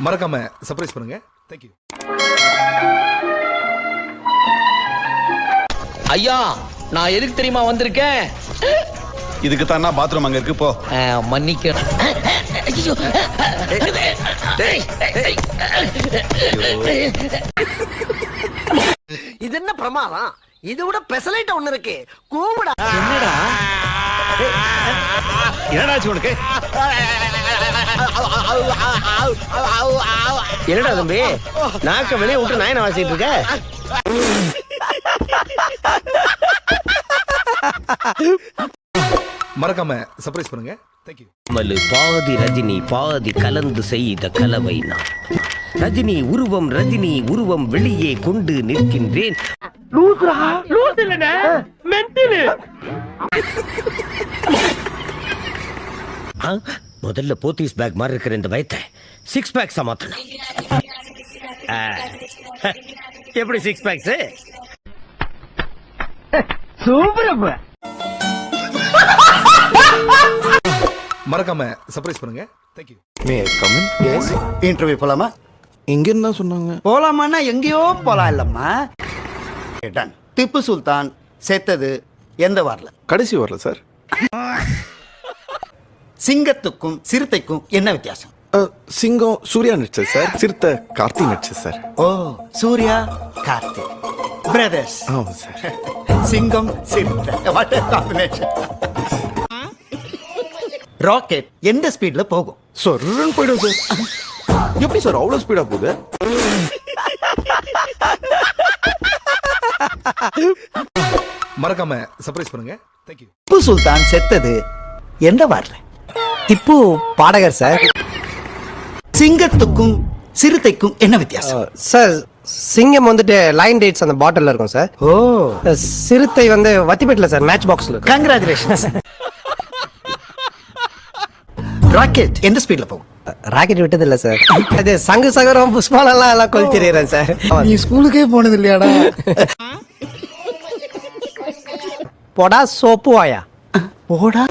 மறக்காம சர்ப்ரைஸ் பண்ணுங்க. தேங்க்யூ. ஐயா, நான் எதுக்கு தெரியுமா வந்திருக்கேன்? இதுக்கு தான் பாத்ரூம் அங்க இருக்கு, போ. மன்னிக்க. இது என்ன பிரமாதம்? இது விட பெசலைட் ஒண்ணு இருக்கு. கூவுடா. என்னடா? என்னடாச்சு உனக்கு? என்னடா தம்பி, நாக்க வெளியே விட்டு நாயனை வாசிட்டு இருக்க? மறக்காம சர்ப்ரைஸ் பண்ணுங்க. தேங்க்யூ. மலு பாதி ரஜினி பாதி கலந்து செய்த கலவை நான். ரஜினி உருவம் வெளியே கொண்டு நிற்கின்றேன். முதல்ல போத்தீஸ் பேக் மாதிரி இருக்கிற இந்த வயத்தை 6 பேக்ஸா மாத்தணும். எப்படி 6 பேக்ஸ்? சூப்பர். மறக்காம சர்ப்ரைஸ் பண்ணுங்க. Thank you. May come in? Yes. Interview போலாமா? இங்க என்ன சொன்னாங்க? போலாமான்னா எங்கேயோ போலாம் இல்லம்மா. டன். திப்பு சுல்தான் செத்தது எந்த வார்ல? கடைசி வரல சார். சிங்கத்துக்கும் சிறுத்தைக்கும் என்ன வித்தியாசம்? சிங்கம் சூர்யா நடிச்சது சார், சிறுத்தை கார்த்தி நடிச்சது சார். ஓ, சூர்யா கார்த்தி பிரதர்ஸ். ஆமா சார். சிங்கம் சிறுத்தை, வாட் a combination. ராக்கெட் எந்த ஸ்பீட்ல போகும்? சொர்ரன் போயிடும் சார். எப்படி சார் அவ்வளவு ஸ்பீடா போகுது? மறக்காம சர்ப்ரைஸ் பண்ணுங்க. தேங்க்யூ. திப்பு சுல்தான் செத்தது எந்த வார்ல? திப்பு பாடகர் சார். சிங்கத்துக்கும் சிறுத்தைக்கும் என்ன வித்தியாசம்? சார், சிங்கம் வந்துட்டு லைன் டேட்ஸ் அந்த பாட்டில்ல இருக்கும் சார். ஓ, சிறுத்தை வந்து வத்திப்பேட்டில் சார், மேட்ச் பாக்ஸ்ல இருக்கும். கங்க்ராச்சுலேஷன்ஸ். ராக்கெட் எந்த ஸ்பீட்ல போகும்? ராக்கெட் விட்டது இல்ல சார். அது சங்கு சகரம் புஷ்பாலெல்லாம் எல்லாம் கொல் தெரியுறேன் சார். நீ ஸ்கூலுக்கே போனது இல்லையாடா? போடா சோப்பு வாயா. போடா.